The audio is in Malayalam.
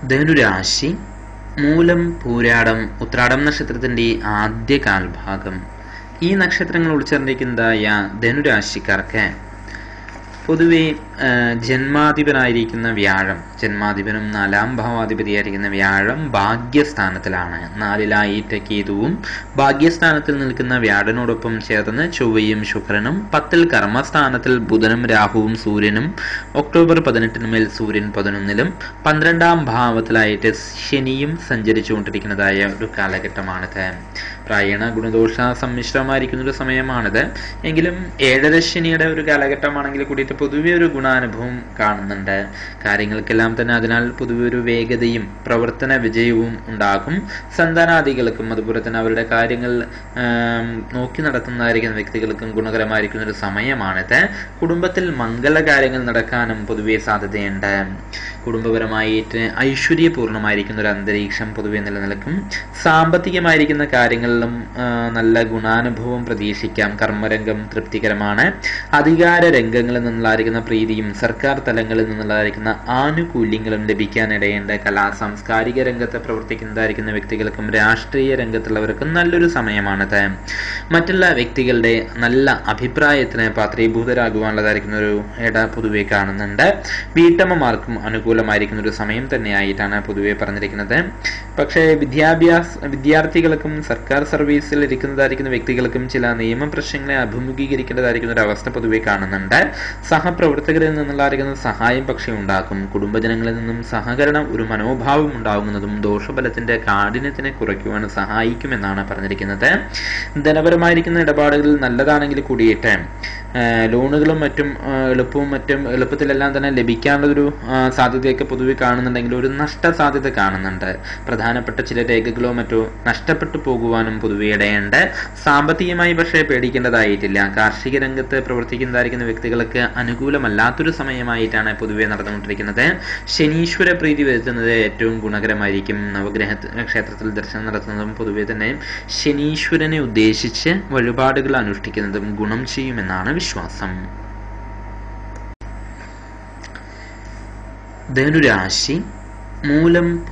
ധനുരാശി മൂലം, പൂരാടം, ഉത്രാടം നക്ഷത്രത്തിന്റെ ആദ്യ കാൽഭാഗം. ഈ നക്ഷത്രങ്ങൾ ഉൾച്ചേർന്നിരിക്കുന്നതായ ധനുരാശിക്കാർക്ക് പൊതുവെ ജന്മാധിപനായിരിക്കുന്ന വ്യാഴം, ജന്മാധിപനും 4ാം ഭാവാധിപതിയായിരിക്കുന്ന വ്യാഴം ഭാഗ്യസ്ഥാനത്തിലാണ്. 4ലായിട്ട് കേതുവും ഭാഗ്യസ്ഥാനത്തിൽ നിൽക്കുന്ന വ്യാഴനോടൊപ്പം ചേർന്ന് ചൊവ്വയും ശുക്രനും, 10ൽ കർമ്മസ്ഥാനത്തിൽ ബുധനും രാഹുവും സൂര്യനും, ഒക്ടോബർ 18 മേൽ സൂര്യൻ 11ലും, 12ാം ഭാവത്തിലായിട്ട് ശനിയും സഞ്ചരിച്ചുകൊണ്ടിരിക്കുന്നതായ ഒരു കാലഘട്ടമാണിത്. പ്രായണ ഗുണദോഷ സമ്മിശ്രമായിരിക്കുന്ന ഒരു സമയമാണിത്. എങ്കിലും 7ര ശനിയുടെ ഒരു കാലഘട്ടമാണെങ്കിൽ കൂടിയിട്ട് പൊതുവെ ഒരു ഗുണാനുഭവം കാണുന്നുണ്ട്. കാര്യങ്ങൾക്കെല്ലാം തന്നെ അതിനാൽ പൊതുവെ ഒരു വേഗതയും പ്രവർത്തന വിജയവും ഉണ്ടാകും. സന്താനാദികൾക്കും അതുപോലെ തന്നെ അവരുടെ കാര്യങ്ങൾ നോക്കി നടത്തുന്നതായിരിക്കുന്ന വ്യക്തികൾക്കും ഗുണകരമായിരിക്കുന്ന ഒരു സമയമാണിത്. കുടുംബത്തിൽ മംഗളകാര്യങ്ങൾ നടക്കാനും പൊതുവെ സാധ്യതയുണ്ട്. കുടുംബപരമായിട്ട് ഐശ്വര്യപൂർണമായിരിക്കുന്ന ഒരു അന്തരീക്ഷം പൊതുവെ നിലനിൽക്കും. സാമ്പത്തികമായിരിക്കുന്ന കാര്യങ്ങളിലും നല്ല ഗുണാനുഭവം പ്രതീക്ഷിക്കാം. കർമ്മരംഗം തൃപ്തികരമാണ്. അധികാര രംഗങ്ങളിൽ നിന്നുള്ളതായിരിക്കുന്ന പ്രീതിയും സർക്കാർ തലങ്ങളിൽ നിന്നുള്ളതായിരിക്കുന്ന ആനുകൂല്യങ്ങളും ലഭിക്കാനിടയുണ്ട്. സാംസ്കാരിക രംഗത്ത് പ്രവർത്തിക്കുന്നതായിരിക്കുന്ന വ്യക്തികൾക്കും രാഷ്ട്രീയ രംഗത്തുള്ളവർക്കും നല്ലൊരു സമയമാണിത്. മറ്റുള്ള വ്യക്തികളുടെ നല്ല അഭിപ്രായത്തിന് പാത്രീഭൂതരാകുവാനുള്ളതായിരിക്കുന്ന ഒരു ഇട പൊതുവെ കാണുന്നുണ്ട്. വീട്ടമ്മമാർക്കും അനുകൂലമായിരിക്കുന്ന ഒരു സമയം തന്നെയായിട്ടാണ് പൊതുവെ പറഞ്ഞിരിക്കുന്നത്. പക്ഷേ വിദ്യാർത്ഥികൾക്കും സർക്കാർ സർവീസിൽ ഇരിക്കുന്നതായിരിക്കുന്ന വ്യക്തികൾക്കും ചില നിയമപ്രശ്നങ്ങളെ അഭിമുഖീകരിക്കേണ്ടതായിരിക്കുന്ന ഒരു അവസ്ഥ പൊതുവെ കാണുന്നുണ്ട്. സഹപ്രവർത്തകരിൽ നിന്നുള്ളതായിരിക്കുന്ന സഹായം പക്ഷേ ഉണ്ടാക്കും. കുടുംബജനങ്ങളിൽ നിന്നും സഹകരണം ഒരു മനോഭാവം ഉണ്ടാകുന്നതും ദോഷഫലത്തിന്റെ കാഠിന്യത്തിനെ കുറയ്ക്കുവാൻ സഹായിക്കുമെന്നാണ് പറഞ്ഞിരിക്കുന്നത്. ധനപരമായിരിക്കുന്ന ഇടപാടുകളിൽ നല്ലതാണെങ്കിൽ കൂടിയിട്ട് ലോണുകളും മറ്റും എളുപ്പത്തിലെല്ലാം തന്നെ ലഭിക്കാനുള്ളൊരു സാധ്യതയൊക്കെ പൊതുവെ കാണുന്നുണ്ടെങ്കിൽ ഒരു നഷ്ട സാധ്യത കാണുന്നുണ്ട്. പ്രധാനപ്പെട്ട ചില രേഖകളോ മറ്റോ നഷ്ടപ്പെട്ടു പോകുവാനും പൊതുവെ ഇടയുണ്ട്. സാമ്പത്തികമായി പക്ഷേ പേടിക്കേണ്ടതായിട്ടില്ല. കാർഷിക രംഗത്ത് പ്രവർത്തിക്കുന്നതായിരിക്കുന്ന വ്യക്തികൾക്ക് അനുകൂലമല്ലാത്തൊരു സമയമായിട്ടാണ് പൊതുവെ നടന്നുകൊണ്ടിരിക്കുന്നത്. ശനീശ്വര പ്രീതി വരുത്തുന്നത് ഏറ്റവും ഗുണകരമായിരിക്കും. നവഗ്രഹ ക്ഷേത്രത്തിൽ ദർശനം നടത്തുന്നതും പൊതുവെ തന്നെ ശനീശ്വരനെ ഉദ്ദേശിച്ച് വഴിപാടുകൾ അനുഷ്ഠിക്കുന്നതും ഗുണം ചെയ്യുമെന്നാണ് വിശ്വാസം. ധനുരാശി മൂലം